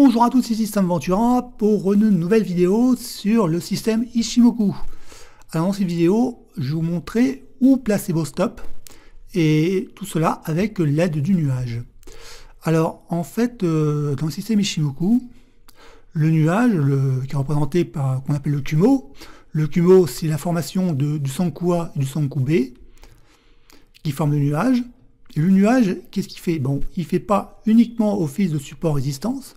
Bonjour à tous, ici Sam Ventura pour une nouvelle vidéo sur le système Ichimoku. Alors dans cette vidéo, je vais vous montrer où placer vos stops et tout cela avec l'aide du nuage. Alors en fait, dans le système Ichimoku, le nuage qui est représenté par qu'on appelle le Kumo c'est la formation du Sanku A et du Sanku B qui forment le nuage. Et le nuage, qu'est-ce qu'il fait? Bon, il ne fait pas uniquement office de support résistance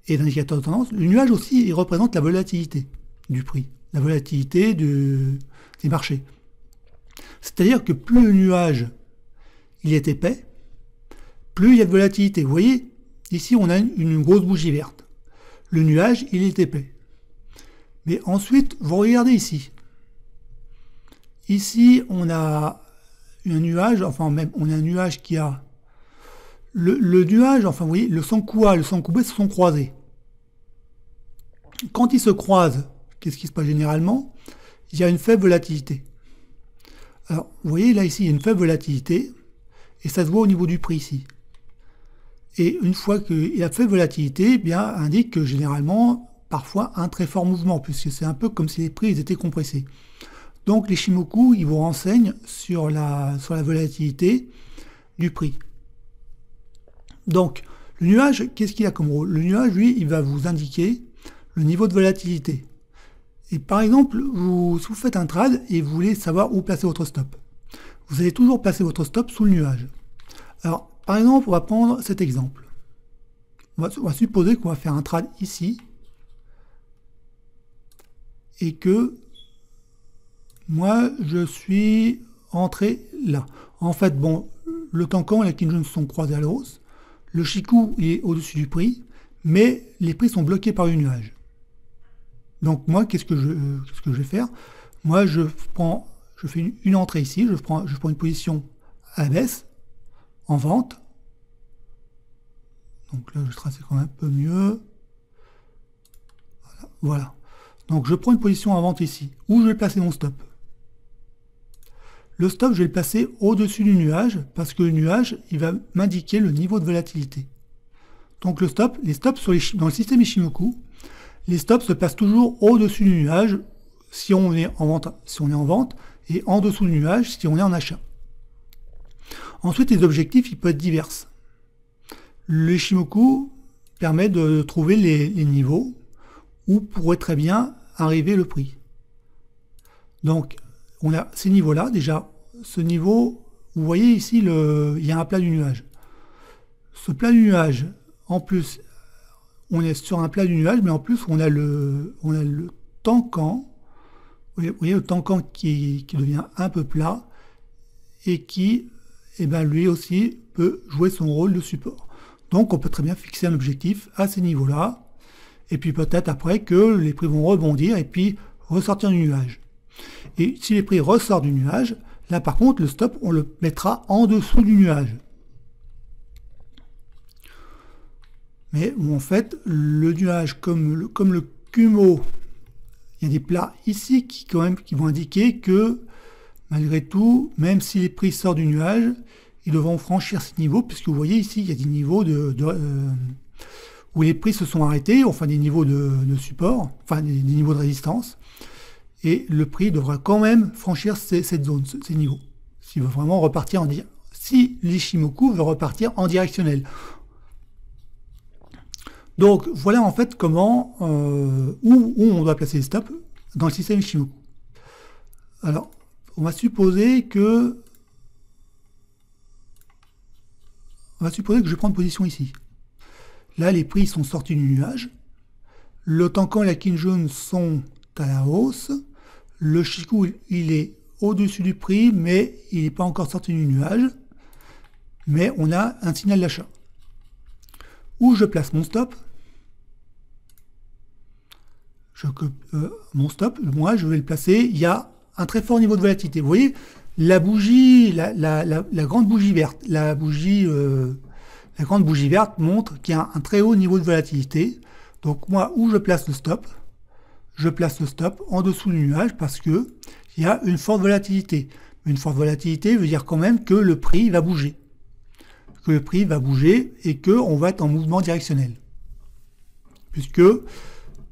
et d'indicateur de tendance. Le nuage aussi, il représente la volatilité du prix, la volatilité des marchés. C'est-à-dire que plus le nuage il est épais, plus il y a de volatilité. Vous voyez, ici on a une grosse bougie verte. Le nuage, il est épais. Mais ensuite, vous regardez ici. Ici, on a un nuage, enfin même, on a un nuage qui a le nuage, enfin vous voyez, le Sanku A et le Sanku B se sont croisés. Quand ils se croisent, qu'est-ce qui se passe généralement? Il y a une faible volatilité. Alors, vous voyez, là, ici, il y a une faible volatilité, et ça se voit au niveau du prix, ici. Et une fois qu'il y a faible volatilité, eh bien, indique que généralement, parfois, un très fort mouvement, puisque c'est un peu comme si les prix étaient compressés. Donc, les Ichimoku, ils vous renseignent sur la volatilité du prix. Donc, le nuage, qu'est-ce qu'il a comme rôle? Le nuage, lui, il va vous indiquer le niveau de volatilité. Et par exemple, si vous faites un trade et vous voulez savoir où placer votre stop, vous allez toujours placer votre stop sous le nuage. Alors, par exemple, on va prendre cet exemple. On va supposer qu'on va faire un trade ici et que moi, je suis entré là. En fait, bon, le Tenkan et la Kijun sont croisés à la hausse. Le Chikou est au-dessus du prix, mais les prix sont bloqués par le nuage. Donc moi, qu'est-ce que je vais faire? Moi, je fais une entrée ici, je prends une position à la baisse, en vente. Donc là, je trace quand même un peu mieux. Voilà. Donc je prends une position en vente ici, où je vais placer mon stop. Le stop, je vais le placer au-dessus du nuage, parce que le nuage, il va m'indiquer le niveau de volatilité. Donc les stops dans le système Ichimoku, les stops se placent toujours au-dessus du nuage si on est en vente, et en dessous du nuage si on est en achat. Ensuite, les objectifs, ils peuvent être divers. Le Ichimoku permet de trouver les niveaux où pourrait très bien arriver le prix. Donc, on a ces niveaux-là. Déjà, ce niveau, vous voyez ici, il y a un plat du nuage. Ce plat du nuage, en plus, on est sur un plat du nuage, mais en plus, on a le Tenkan. Vous voyez le Tenkan qui devient un peu plat et qui, eh ben, lui aussi, peut jouer son rôle de support. Donc, on peut très bien fixer un objectif à ces niveaux-là. Et puis peut-être après que les prix vont rebondir et puis ressortir du nuage. Et si les prix ressortent du nuage, là par contre le stop on le mettra en dessous du nuage. Mais en fait le nuage comme le Kumo, il y a des plats ici qui vont indiquer que malgré tout, même si les prix sortent du nuage, ils devront franchir ces niveaux, puisque vous voyez ici il y a des niveaux où les prix se sont arrêtés, enfin des niveaux de support, enfin des niveaux de résistance. Et le prix devra quand même franchir cette zone, ces niveaux, s'il veut vraiment repartir si l'Ichimoku veut repartir en directionnel. Donc voilà en fait comment où on doit placer les stops dans le système Ichimoku. Alors, on va supposer que je vais prendre position ici. Là, les prix sont sortis du nuage. Le Tenkan et la Kijun sont à la hausse. Le Chikou, il est au-dessus du prix, mais il n'est pas encore sorti du nuage. Mais on a un signal d'achat. Où je place mon stop? Mon stop, moi, je vais le placer. Il y a un très fort niveau de volatilité. Vous voyez, la bougie, la grande bougie verte, la grande bougie verte montre qu'il y a un très haut niveau de volatilité. Donc moi, où je place le stop? Je place le stop en dessous du nuage parce que il y a une forte volatilité. Une forte volatilité veut dire quand même que le prix va bouger. Que le prix va bouger et qu'on va être en mouvement directionnel. puisque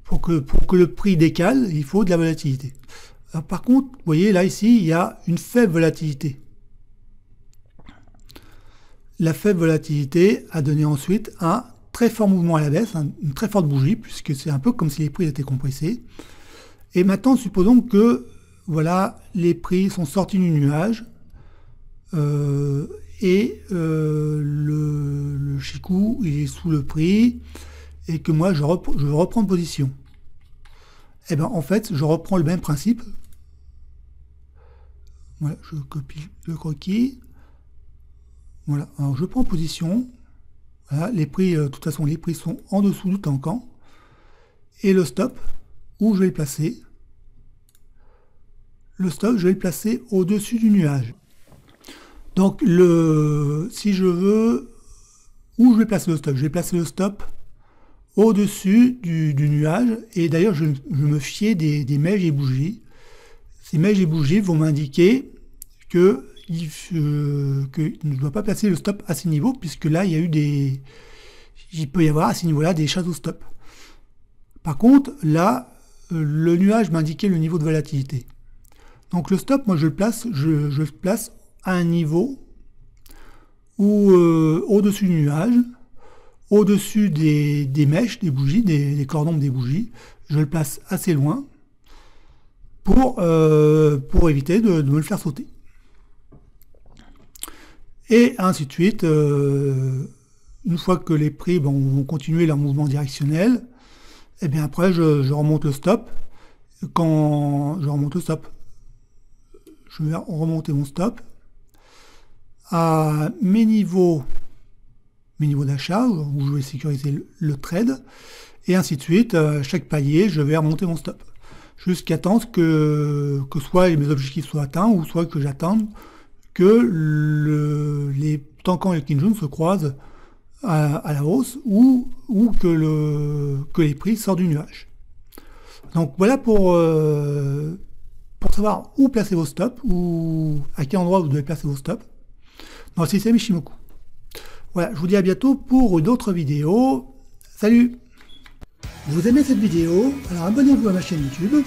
pour que le prix décale, il faut de la volatilité. Alors, par contre, vous voyez là ici, il y a une faible volatilité. La faible volatilité a donné ensuite un très fort mouvement à la baisse, une très forte bougie, puisque c'est un peu comme si les prix étaient compressés. Et maintenant, supposons que voilà, les prix sont sortis du nuage et le Chikou il est sous le prix et que moi je veux reprendre position. Et bien en fait, je reprends le même principe. Voilà, je copie le croquis. Voilà, alors je prends position. Voilà, les prix, de toute façon, les prix sont en dessous du Tenkan. Et le stop, où je vais le placer? Le stop, je vais le placer au-dessus du nuage. Donc, si je veux, où je vais placer le stop? Je vais placer le stop au-dessus du nuage. Et d'ailleurs, je me fiais des mèches et bougies. Ces mèches et bougies vont m'indiquer que je ne dois pas placer le stop à ces niveaux, puisque là, il peut y avoir à ces niveaux-là des shadow stop. Par contre, là, le nuage m'indiquait le niveau de volatilité. Donc le stop, moi je le place à un niveau où au-dessus du nuage, au-dessus des mèches, des bougies, des cordons des bougies, je le place assez loin pour éviter de me le faire sauter. Et ainsi de suite, une fois que les prix vont continuer leur mouvement directionnel, et bien après je remonte le stop. Quand je remonte le stop, je vais remonter mon stop à mes niveaux d'achat, où je vais sécuriser le trade, et ainsi de suite. À chaque palier, je vais remonter mon stop, jusqu'à attendre que soit mes objectifs soient atteints, ou soit que j'attende que les Tenkan et le Kijun se croisent à la hausse, ou que les prix sortent du nuage. Donc voilà pour savoir où placer vos stops, ou à quel endroit vous devez placer vos stops dans le système Ichimoku. Voilà, je vous dis à bientôt pour d'autres vidéos. Salut! Vous aimez cette vidéo? Alors abonnez-vous à ma chaîne YouTube,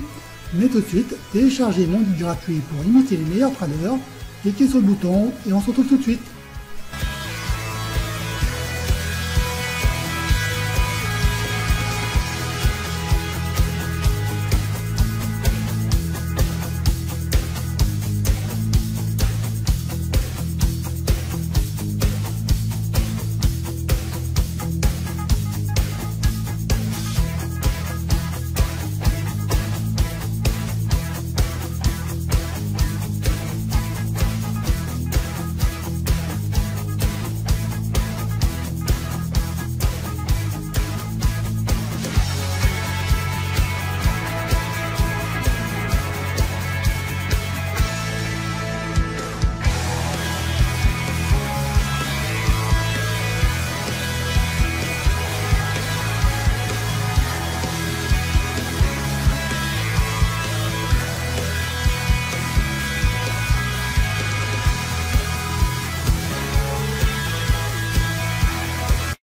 mais tout de suite, téléchargez mon guide gratuit pour imiter les meilleurs traders, cliquez sur le bouton et on se retrouve tout de suite.